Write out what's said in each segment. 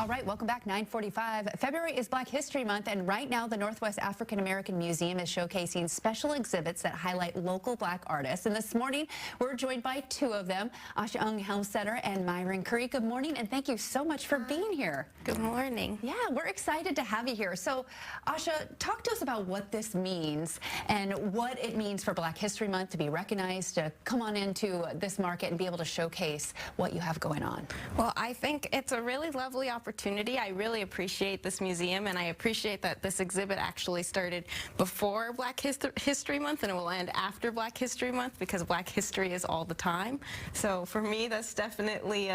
All right, welcome back, 9:45. February is Black History Month, and right now the Northwest African American Museum is showcasing special exhibits that highlight local Black artists. And this morning, we're joined by two of them, Asha Ung Helmstetter and Myron Curry. Good morning, and thank you so much for being here. Good morning. Yeah, we're excited to have you here. So, Asha, talk to us about what this means and what it means for Black History Month to be recognized, to come on into this market and be able to showcase what you have going on. Well, I think it's a really lovely opportunity. I really appreciate this museum, and I appreciate that this exhibit actually started before Black History Month, and it will end after Black History Month, because Black history is all the time. So for me, that's definitely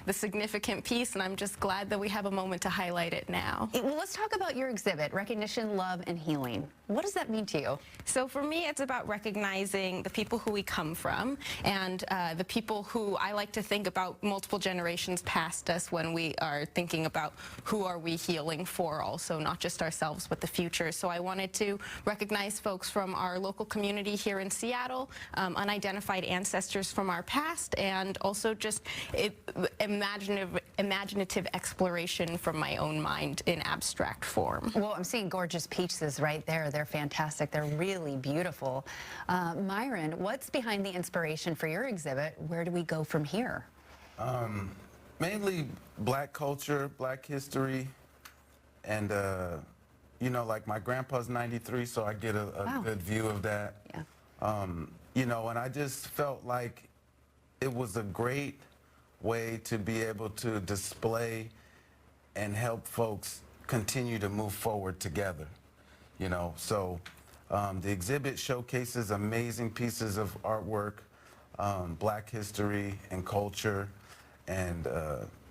the significant piece, and I'm just glad that we have a moment to highlight it now. Well, let's talk about your exhibit, Recognition, Love, and Healing. What does that mean to you? So for me, it's about recognizing the people who we come from, and the people who I like to think about multiple generations past us when we are thinking about who are we healing for also, not just ourselves, but the future. So I wanted to recognize folks from our local community here in Seattle, unidentified ancestors from our past, and also just imaginative exploration from my own mind in abstract form. Well, I'm seeing gorgeous peaches right there. They're fantastic. They're really beautiful. Myron, what's behind the inspiration for your exhibit? Where do we go from here? Mainly Black culture, Black history, and you know, like my grandpa's 93, so I get a Wow. good view of that. Yeah. You know, and I just felt like it was a great way to be able to display and help folks continue to move forward together. You know, so the exhibit showcases amazing pieces of artwork, Black history and culture, and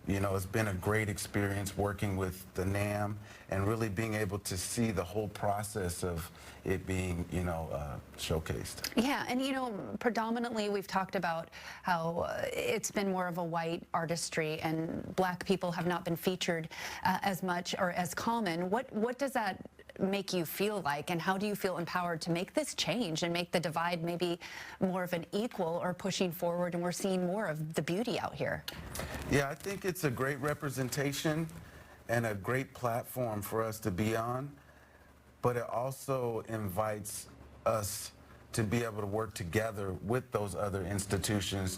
you know, it's been a great experience working with the NAM and really being able to see the whole process of it being, you know, showcased. Yeah, and you know, predominantly we've talked about how it's been more of a white artistry and Black people have not been featured as much or as common. What does that make you feel like, and how do you feel empowered to make this change and make the divide maybe more of an equal or pushing forward, and we're seeing more of the beauty out here? Yeah, I think it's a great representation and a great platform for us to be on, but it also invites us to be able to work together with those other institutions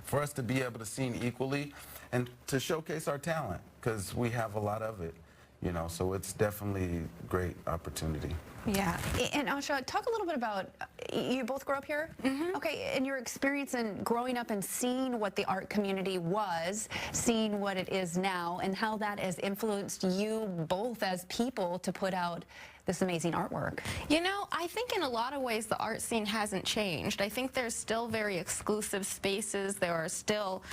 for us to be able to see equally and to showcase our talent, because we have a lot of it. You know, so it's definitely a great opportunity. Yeah. And Asha, talk a little bit about, you both grew up here? Mm-hmm. Okay, and your experience in growing up and seeing what the art community was, seeing what it is now, and how that has influenced you both as people to put out this amazing artwork. You know, I think in a lot of ways the art scene hasn't changed. I think there's still very exclusive spaces. There are still,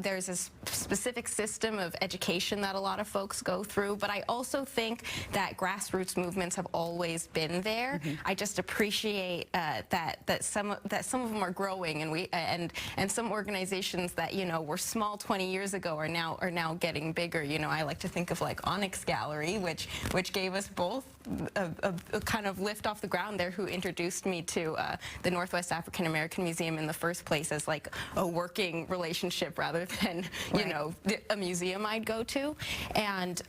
there's a specific system of education that a lot of folks go through, but I also think that grassroots movements have always been there. Mm-hmm. I just appreciate that some of them are growing, and some organizations that, you know, were small 20 years ago are now getting bigger. You know, I like to think of like Onyx Gallery, which gave us both a kind of lift off the ground there, who introduced me to the Northwest African American Museum in the first place as like a working relationship rather than, you know, a museum I'd go to. And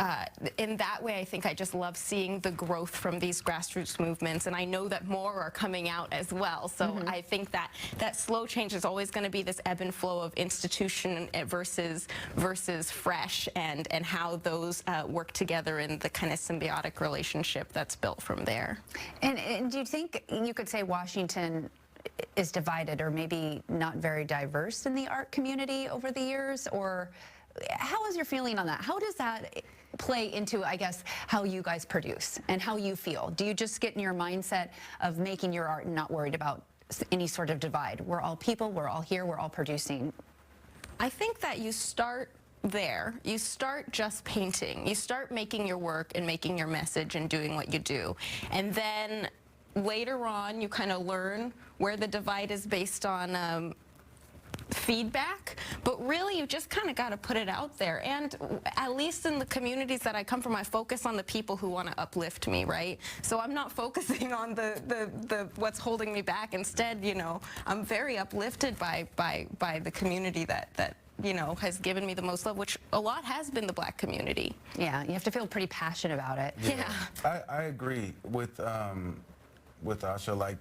in that way, I think I just love seeing the growth from these grassroots movements, and I know that more are coming out as well. So mm-hmm. I think that slow change is always going to be this ebb and flow of institution versus fresh, and how those work together in the kind of symbiotic relationship that's built from there. And do you think you could say Washington is divided or maybe not very diverse in the art community over the years? Or how is your feeling on that? How does that play into, I guess, how you guys produce and how you feel? Do you just get in your mindset of making your art and not worried about any sort of divide? We're all people, we're all here, we're all producing. I think that you start there. You start just painting. You start making your work and making your message and doing what you do. And then later on, you kind of learn where the divide is based on feedback, but really you just kind of got to put it out there. And at least in the communities that I come from, I focus on the people who want to uplift me, right? So I'm not focusing on the what's holding me back. Instead, you know, I'm very uplifted by the community that has given me the most love, which a lot has been the Black community. Yeah, you have to feel pretty passionate about it. Yeah. I agree with Asha. Like,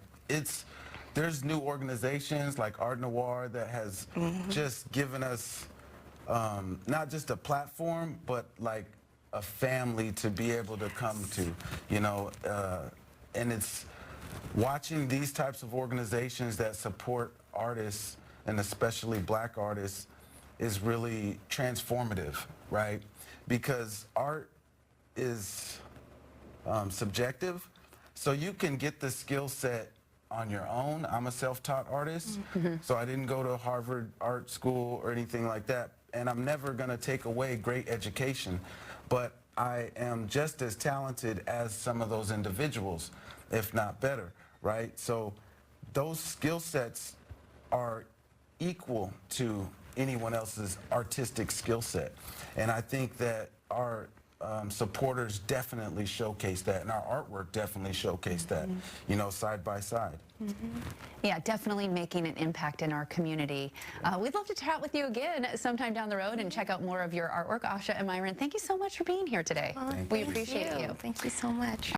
there's new organizations like Art Noir that has just given us not just a platform, but like a family to be able to come to, and it's watching these types of organizations that support artists, and especially Black artists, is really transformative, right? Because art is subjective, so you can get the skill set on your own. I'm a self-taught artist, so I didn't go to Harvard Art School or anything like that, and I'm never gonna take away great education, but I am just as talented as some of those individuals, if not better, right? So those skill sets are equal to anyone else's artistic skill set. And I think that our supporters definitely showcase that, and our artwork definitely showcase that, side by side. Yeah, definitely making an impact in our community. We'd love to chat with you again sometime down the road and check out more of your artwork. Asha and Myron, thank you so much for being here today. We appreciate you. Thank you so much.